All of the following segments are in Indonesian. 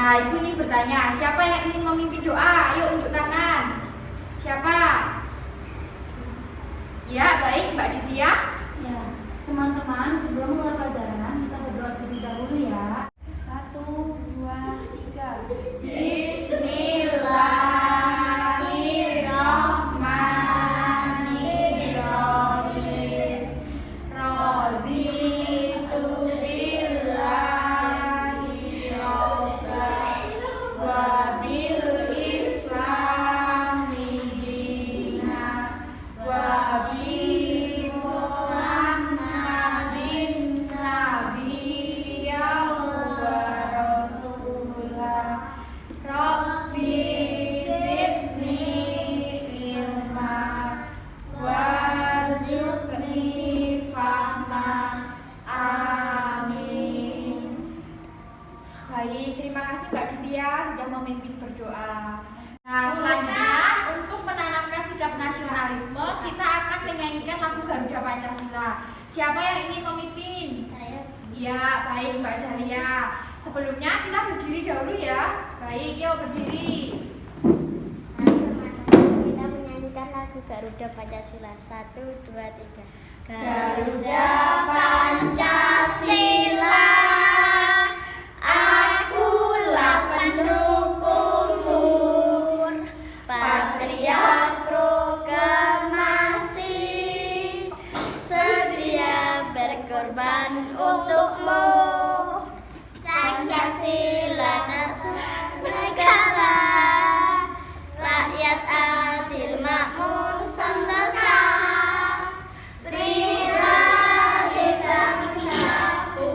Nah, Ibu ingin bertanya, siapa yang ingin memimpin doa? Ayo unjuk tangan. Siapa? Ya, baik Mbak Ditya. Ya, teman-teman, sebelum mulai pelajaran kita berdoa terlebih dahulu ya. 1, 2, 3. Bismillahirrahmanirrahim. Raditu billahi robban wa bil islami dinan wa bi Muhammadin nabiyyan wa rasulah. Rabbi zidni ilma warzuqni fahma. Amin. Baik, terima kasih Mbak Ditya sudah memimpin berdoa. Nah, selanjutnya untuk menanamkan sikap nasionalisme, kita akan menyanyikan lagu Garuda Pancasila. Siapa yang ingin memimpin? Saya. Ya, baik Mbak Jalia. Sebelumnya kita berdiri dahulu ya. Baik, yuk berdiri. Mari teman-teman kita menyanyikan lagu Garuda Pancasila. 1, 2, 3. Garuda Pancasila, akulah pendukungmu, Patria proklamasi, sedia berkorban untukmu. Pancasila negara, rakyat adil makmur sentosa, trilali bangsaku.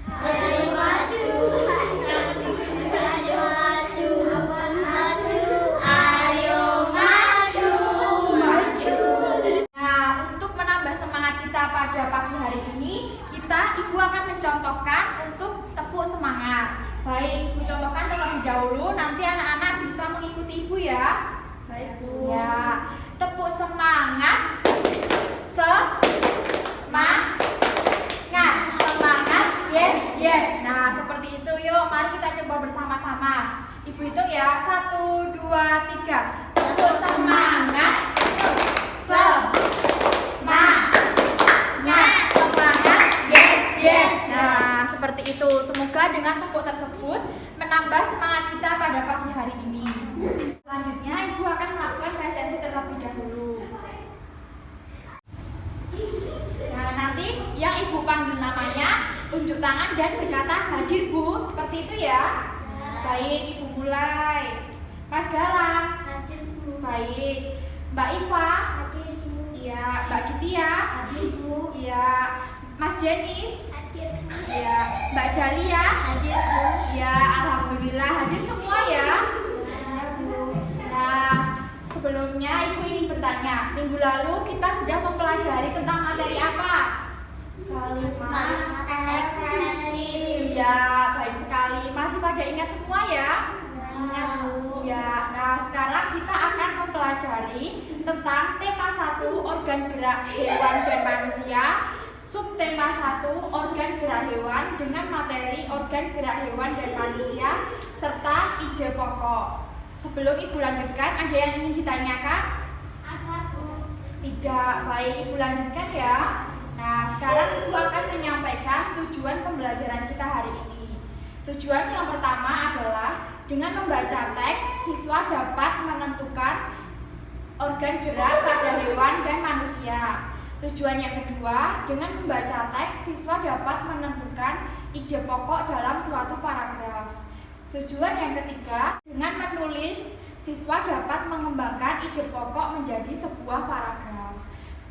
Ayo maju, ayo maju, maju, ayo maju, maju. Nah, untuk menambah semangat kita pada pagi hari ini, Ibu akan mencontohkan untuk tepuk semangat. Baik, Ibu contohkan terlebih dahulu, nanti anak-anak bisa mengikuti Ibu ya. Baik, Bu. Ya, tepuk semangat, semangat, semangat, yes, yes. Nah, seperti itu, yuk, mari kita coba bersama-sama. Ibu hitung ya, 1, 2, 3. Tepuk semangat, semangat, yes, yes. Nah, seperti itu. Semoga dengan tepuk tersebut menambah semangat kita pada pagi hari ini. Selanjutnya, Ibu akan melakukan presensi terlebih dahulu. Nah, nanti yang Ibu panggil namanya, unjuk tangan dan berkata hadir Bu, seperti itu ya. Baik, Ibu mulai. Mas Galang. Hadir, Bu. Baik. Mbak Iva. Hadir, Bu. Iya. Mbak Ditya. Hadir, Bu. Iya. Mas Denis. Hadir, Bu. Iya. Mbak Jalia. Hadir, Bu. Ya, alhamdulillah hadir semua ya. Ya, Bu. Nah, sebelumnya Ibu ingin bertanya, minggu lalu kita sudah mempelajari tentang materi apa? Kalimat efektif. Ya, baik sekali. Masih pada ingat semua ya? Ingat, Bu. Ya, nah sekarang kita akan mempelajari tentang tema 1 organ gerak hewan dan manusia, subtema 1 organ gerak hewan dengan materi organ gerak hewan dan manusia serta ide pokok. Sebelum Ibu lanjutkan, ada yang ingin ditanyakan? Ada, Bu. Tidak, baik Ibu lanjutkan ya. Nah, sekarang Ibu akan menyampaikan tujuan pembelajaran kita hari ini. Tujuan yang pertama adalah dengan membaca teks, siswa dapat menentukan organ gerak pada hewan dan manusia. Tujuan yang kedua, dengan membaca teks, siswa dapat menentukan ide pokok dalam suatu paragraf. Tujuan yang ketiga, dengan menulis, siswa dapat mengembangkan ide pokok menjadi sebuah paragraf.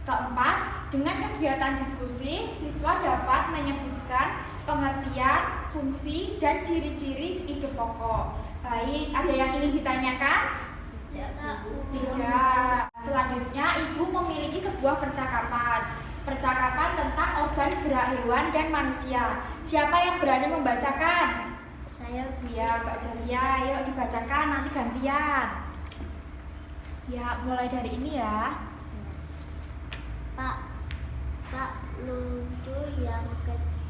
Keempat, dengan kegiatan diskusi, siswa dapat menyebutkan pengertian, fungsi, dan ciri-ciri ide pokok. Baik, ada yang ingin ditanyakan? Tidak, Bu. Tidak. Selanjutnya, Ibu memiliki sebuah percakapan. Percakapan tentang organ gerak hewan dan manusia. Siapa yang berani membacakan? Saya, Bu. Ya, Mbak Jalia, ayo dibacakan, nanti gantian. Ya, mulai dari ini ya. Pak lucu yang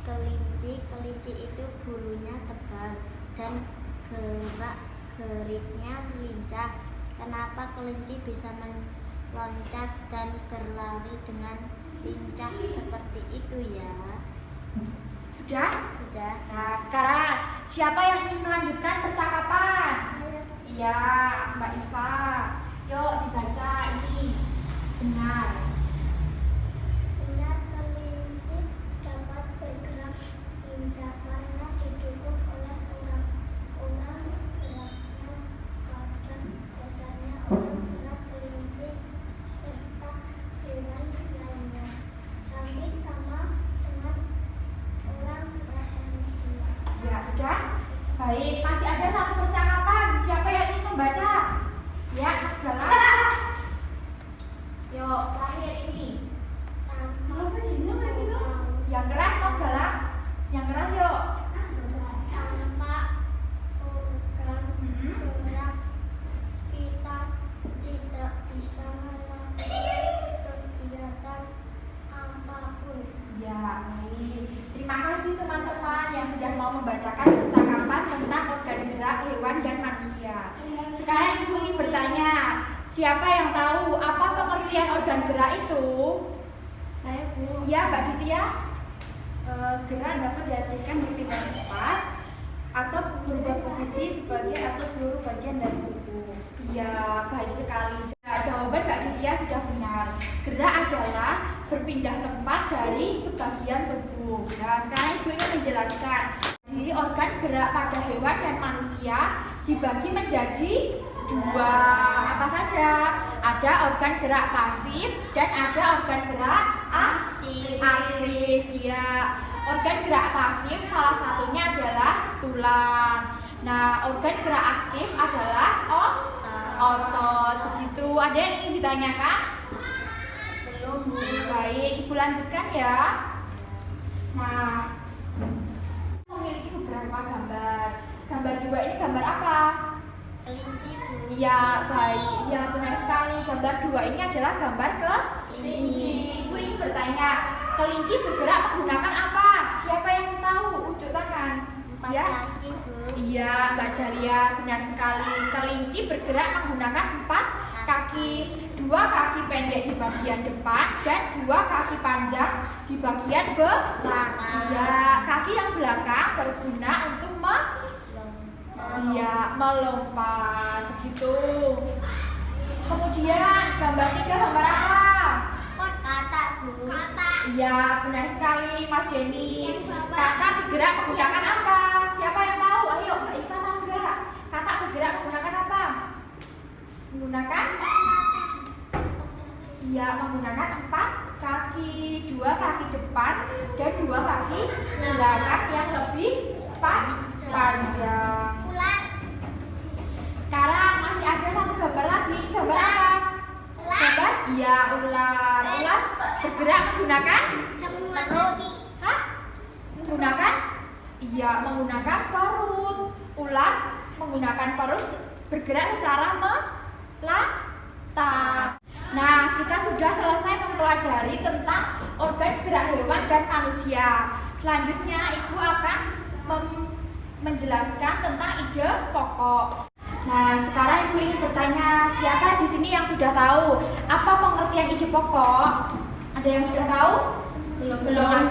kelinci itu bulunya tebal. dan gerak-geriknya lincah. Kenapa kelinci bisa meloncat dan berlari dengan lincah seperti itu ya? Sudah? Sudah. Nah, sekarang siapa yang ingin melanjutkan percakapan? Iya, Mbak Iva. Yuk dibaca ini. Benar. Benar, kelinci dapat bergerak lincah karena didukung oleh orang-orang gerakan pada dasarnya orang gerak kelinci serta hewan lainnya hampir sama dengan orang gerak manusia. Ya, sudah. Baik, masih ada satu percakapan. Siapa yang ingin membaca? Ya, Mas Galang. Yuk, terakhir ini. Yang keras, Mas Galang. Yang keras, yuk. Tanpa program gerak kita tidak bisa melakukan kegiatan apapun. Ya, baik. Terima kasih teman-teman yang sudah mau membacakan percakapan tentang organ gerak hewan dan manusia. Sekarang Ibu ingin bertanya, siapa yang tahu apa pengertian organ gerak itu? Saya, Bu. Ya, Mbak Ditya. Gerak dapat diartikan berpindah tempat atau berubah posisi sebagai atau seluruh bagian dari tubuh. Ya, baik sekali. Jawaban Mbak Ditya sudah benar. Gerak adalah berpindah tempat dari sebagian tubuh. Nah, sekarang Ibu ingin menjelaskan. Jadi organ gerak pada hewan dan manusia dibagi menjadi dua. Apa saja? Ada organ gerak pasif dan ada organ gerak aktif. Ya, organ gerak pasif salah satunya adalah tulang. Nah, organ gerak aktif adalah otot. Begitu. Ada yang ingin ditanyakan? Belum, Bu. Baik, Ibu lanjutkan ya. Nah, memiliki beberapa gambar. Gambar dua ini gambar apa? Kelinci, Bu. Iya, baik. Ya, benar sekali. Gambar dua ini adalah gambar kelinci. Ibu ingin bertanya, kelinci bergerak menggunakan apa? Siapa yang tahu? Ujuk tangan. 4 Ya. kaki, Bu. Iya, Mbak Jalia, benar sekali. Kelinci bergerak menggunakan 4 kaki. 2 kaki pendek di bagian depan dan 2 kaki panjang di bagian belakang. Iya, kaki yang belakang berguna untuk melompat. Begitu. Kemudian gambar 3 gambar apa? Katak, Bu. Iya, benar sekali, Mas Denis. Katak bergerak menggunakan apa? Siapa yang tahu? Ayo, Mbak Iva tahu nggak? Katak bergerak menggunakan apa? Menggunakan? Iya, menggunakan 4 kaki. 2 kaki depan dan 2 kaki belakang yang lebih panjang. Ular. Sekarang masih ada satu gambar lagi. Gambar apa? Gambar? Iya, ular. Ular bergerak menggunakan? Perut. Hah? Menggunakan? Iya, menggunakan perut. Ular menggunakan perut bergerak secara melata. Nah, kita sudah selesai mempelajari tentang organ gerak hewan dan manusia. Selanjutnya, Ibu akan menjelaskan tentang ide pokok. Nah, sekarang Ibu ingin bertanya, siapa di sini yang sudah tahu apa pengertian ide pokok? Ada yang sudah tahu? Belum.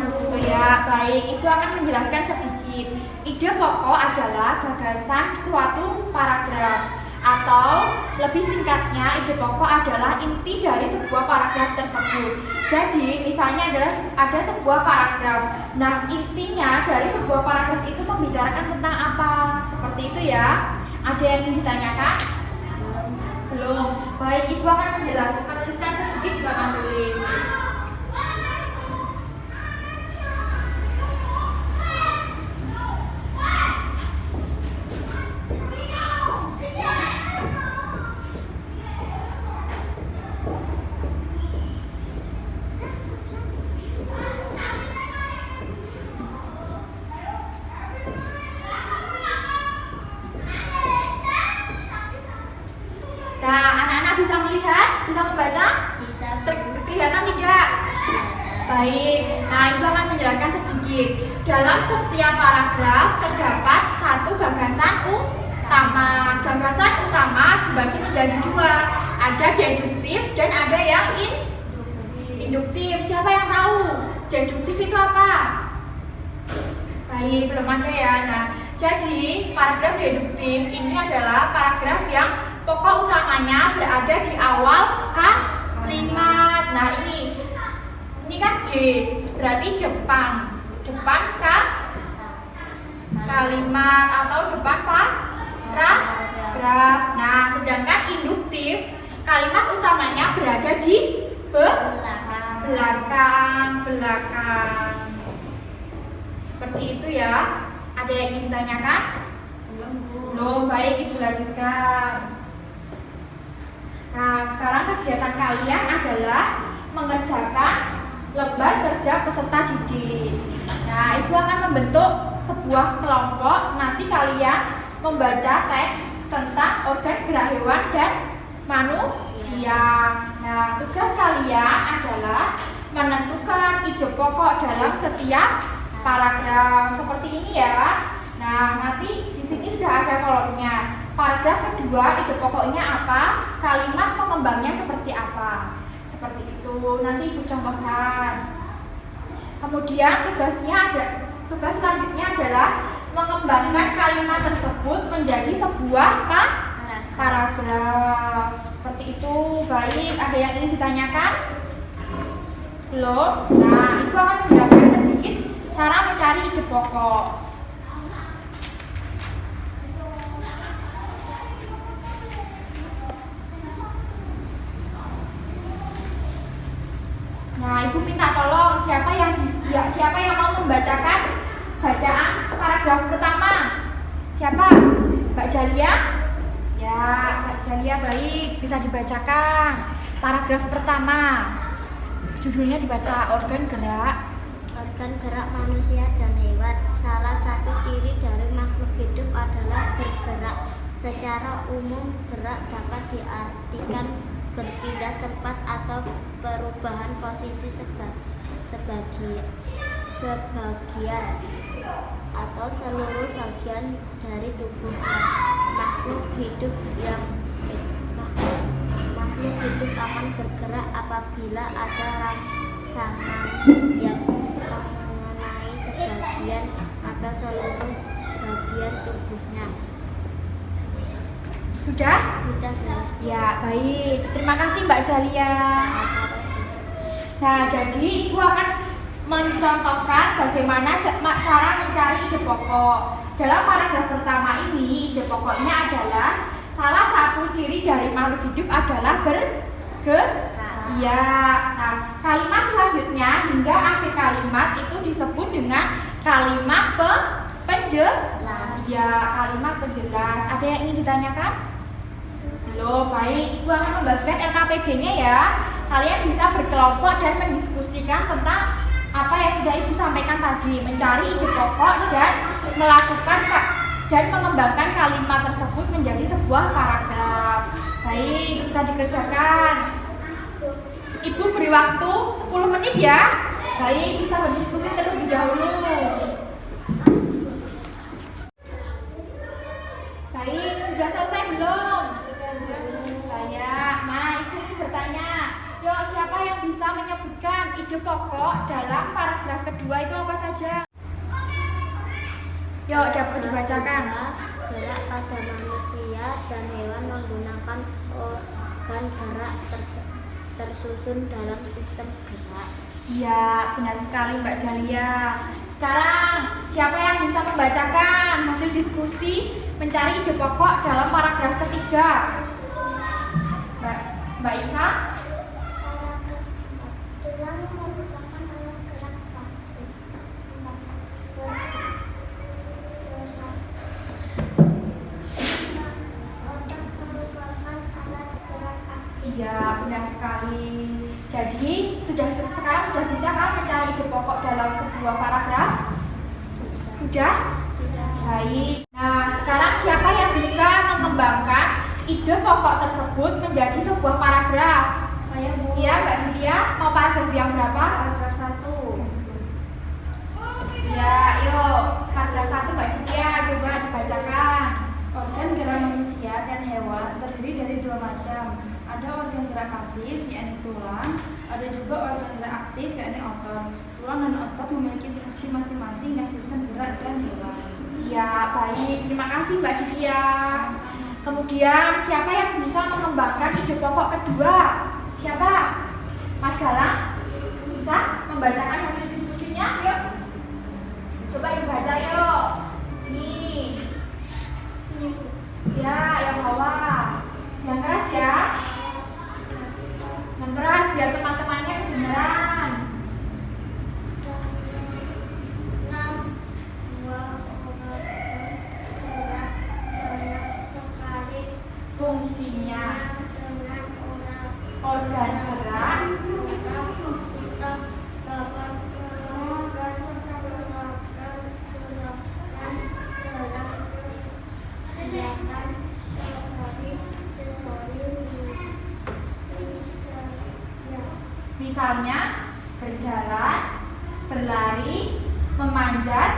Ya, baik. Ibu akan menjelaskan sedikit. Ide pokok adalah gagasan suatu paragraf, atau lebih singkatnya, ide pokok adalah inti dari sebuah paragraf tersebut. Jadi, misalnya ada sebuah paragraf. Nah, intinya dari sebuah paragraf itu membicarakan tentang apa? Seperti itu ya. Ada yang ingin ditanyakan? Belum. Baik, Ibu akan menuliskan sedikit di belakang tulis. Nah, anak-anak bisa melihat? Bisa membaca? Bisa. Kelihatan tidak? Baik, nah Ibu akan menjelaskan sedikit. Dalam setiap paragraf terdapat satu gagasan utama. Gagasan utama dibagi menjadi dua. Ada deduktif dan ada yang induktif. Siapa yang tahu? Deduktif itu apa? Baik, belum ada ya. Nah, jadi paragraf deduktif ini adalah paragraf yang pokok utamanya berada di awal kalimat. Nah, ini kan D, berarti depan kalimat atau depan paragraf. Nah, sedangkan induktif kalimat utamanya berada di belakang. Seperti itu ya. Ada yang ingin ditanyakan? Belum. Baik, Ibu lanjutkan. Nah, sekarang kegiatan kalian adalah mengerjakan lembar kerja peserta didik. Nah, Ibu akan membentuk sebuah kelompok. Nanti kalian membaca teks tentang organ gerak hewan dan manusia. Nah, tugas kalian adalah menentukan ide pokok dalam setiap paragraf. Seperti ini ya. Nah, nanti di sini sudah ada kolomnya. Paragraf kedua, ide pokoknya apa? Kalimat pengembangnya seperti apa? Seperti itu. Nanti Ibu contohkan. Kemudian tugas selanjutnya adalah mengembangkan kalimat tersebut menjadi sebuah paragraf. Seperti itu. Baik, ada yang ingin ditanyakan? Belum? Nah, Ibu akan menjelaskan sedikit cara mencari ide pokok. Nah, Ibu minta tolong siapa yang mau membacakan bacaan paragraf pertama? Siapa? Mbak Jalia? Ya, Mbak Jalia, baik, bisa dibacakan paragraf pertama. Judulnya dibaca organ gerak manusia dan hewan. Salah satu ciri dari makhluk hidup adalah bergerak. Secara umum, gerak dapat diartikan berpindah tempat atau perubahan posisi sebagian atau seluruh bagian dari tubuh. Makhluk hidup akan bergerak apabila ada rangsangan yang mengenai sebagian atau seluruh bagian tubuhnya. Sudah? Sudah. Ya, baik. Terima kasih Mbak Jalia. Nah, jadi Ibu akan mencontohkan bagaimana cara mencari ide pokok. Dalam paragraf pertama ini, ide pokoknya adalah salah satu ciri dari makhluk hidup adalah bergerak. Iya. Nah, kalimat selanjutnya hingga akhir kalimat itu disebut dengan kalimat penjelas. Ya, kalimat penjelas. Ada yang ingin ditanyakan? Belum. Baik, Ibu akan membagikan LKPD-nya ya. Kalian bisa berkelompok dan mendiskusikan tentang apa yang sudah Ibu sampaikan tadi, mencari ide pokok dan melakukan dan mengembangkan kalimat tersebut menjadi sebuah paragraf. Baik, bisa dikerjakan. Ibu beri waktu 10 menit ya. Baik, bisa berdiskusi terlebih dahulu. Baik, sudah selesai belum? Nah, Ibu bertanya, yuk siapa yang bisa menyebutkan ide pokok dalam paragraf kedua itu apa saja? Yuk, dapat dibacakan. Gerak pada manusia dan hewan menggunakan organ gerak tersusun dalam sistem gerak. Iya, benar sekali Mbak Jalia. Sekarang, siapa yang bisa membacakan hasil diskusi mencari ide pokok dalam paragraf ketiga? Mbak Iva? Tulang merupakan alat gerak pasif. Otak merupakan alat gerak aktif. Iya, benar sekali. Jadi, sekarang sudah bisa kan mencari ide pokok dalam sebuah paragraf? Sudah? Sudah. Baik. Nah, sekarang siapa yang bisa mengembangkan ide pokok tersebut menjadi sebuah paragraf? Saya, Bu. Iya, Mbak Lydia, mau paragraf yang berapa? Paragraf 1. hewan terdiri dari dua macam. Ada organ gerak pasif, yakni tulang. Ada juga organ gerak aktif, yakni otot. Tulang dan otot memiliki fungsi masing-masing dan sistem gerak dan hewan. Iya, baik. Terima kasih Mbak Ditya. Kemudian siapa yang bisa mengembangkan ide pokok kedua? Siapa? Mas Galang? Bisa membacakan hasil diskusinya? Yuk. Coba ibu baca yuk. Nih. Ya, yang bawah. Yang keras ya. Yang keras biar teman-temannya kedengaran. Fungsinya organ gerak misalnya berjalan, berlari, memanjat,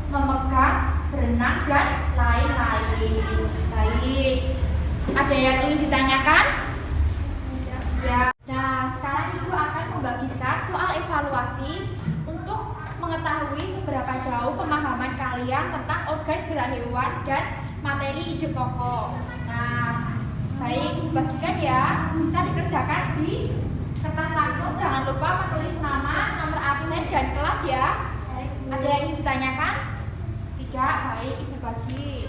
memegang, berenang, dan lain-lain. Baik. Ada yang ingin ditanyakan? Ya. Nah, sekarang Ibu akan membagikan soal evaluasi untuk mengetahui seberapa jauh pemahaman kalian tentang organ gerak hewan dan materi ide pokok. Nah, baik, Ibu bagikan ya. Bisa dikerjakan di kertas langsung. Jangan lupa menulis nama, nomor absen, dan kelas ya. Ada yang ingin ditanyakan? Tidak, baik, Ibu bagi.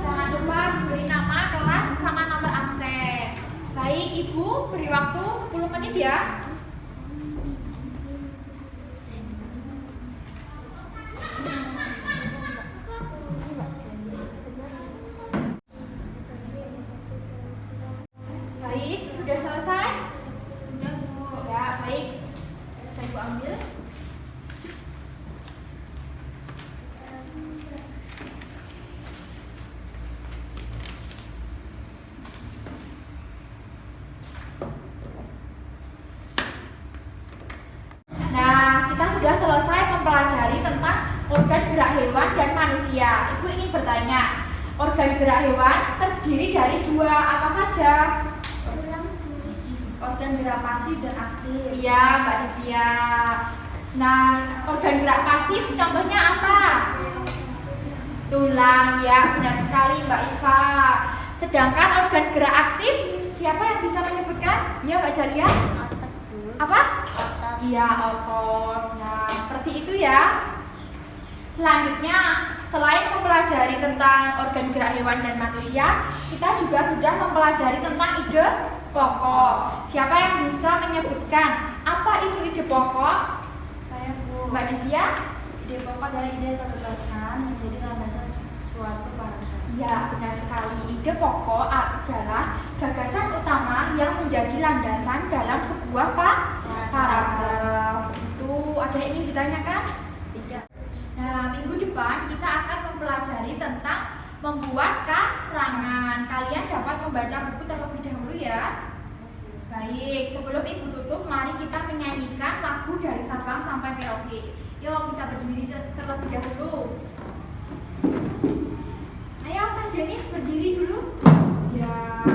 Jangan lupa beri nama, kelas, sama nomor absen. Baik, Ibu beri waktu 10 menit ya. Baik, sudah selesai? Sudah, Bu. Ya, baik. Saya Ibu ambil. Nah, kita sudah selesai mempelajari tentang organ gerak hewan dan manusia. Ibu ingin bertanya, organ gerak hewan terdiri dari dua apa saja? Organ gerak pasif dan aktif. Iya, Mbak Ditya. Nah, organ gerak pasif contohnya apa? Tulang, ya benar sekali Mbak Iva. Sedangkan organ gerak aktif, siapa yang bisa menyebutkan? Ya Mbak Jalia? Apa? Iya, otot. Nah, seperti itu ya. Selanjutnya, selain mempelajari tentang organ gerak hewan dan manusia, kita juga sudah mempelajari tentang ide pokok. Siapa yang bisa menyebutkan apa itu ide pokok? Saya, Bu. Mbak Ditya? Ide pokok adalah ide atau gagasan yang menjadi landasan suatu paragraf. Ya, benar sekali. Ide pokok adalah gagasan utama yang menjadi landasan dalam sebuah paragraf. Itu ada yang ingin ditanyakan? Tidak. Nah, minggu depan kita akan mempelajari tentang membuat karangan. Kalian dapat membaca buku terlebih dahulu ya. Baik, sebelum Ibu tutup, mari kita menyanyikan lagu dari Sabang sampai Merauke. Yuk, bisa berdiri terlebih dahulu. Ayo, Mas Denis berdiri dulu. Ya.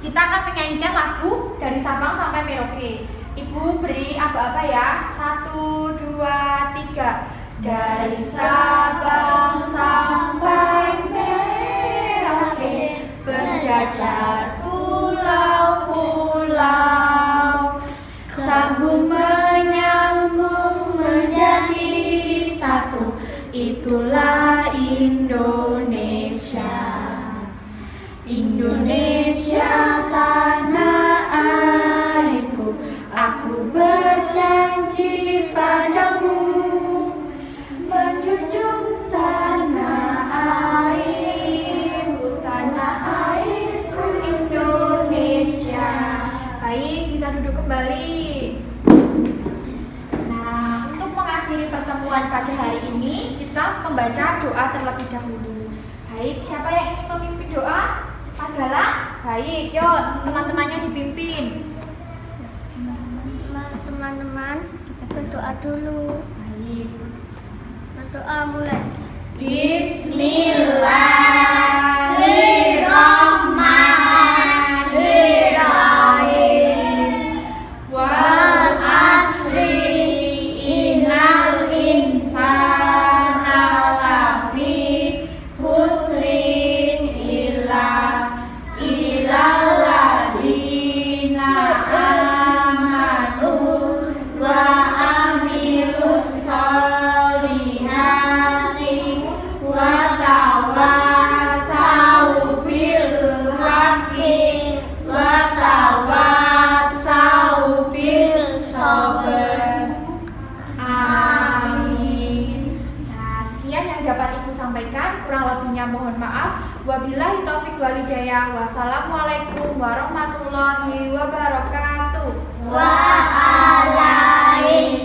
Kita akan menyanyikan lagu dari Sabang sampai Merauke. Ibu beri aba-aba ya. 1, 2, 3. Dari Sabang sampai Merauke, berjajar pulau-pulau, sambung menyambung menjadi satu, itulah Indonesia. Indonesia tanah airku, aku berjanji padamu, menjunjung tanah airku, tanah airku Indonesia. Baik, bisa duduk kembali. Nah, untuk mengakhiri pertemuan pada hari ini, kita membaca doa terlebih dahulu. Baik, siapa yang ingin memimpin doa? Mas Galang? Baik, yuk teman-temannya dipimpin. Teman-teman, Berdoa dulu. Baik. Berdoa mulai. Bismillahirrahmanirrahim. Wal asri innal insana lafi khusrin illa illalladzina amanu wa amilus solihati wa tawasau bil haqqi wa tawasau bis sabr. Amin. Nah, sekian yang dapat Ibu sampaikan, kurang lebihnya mohon maaf. Wabillahi taufik walhidayah. Wassalamualaikum warahmatullahi wabarakatuh. Waalaikumsalam.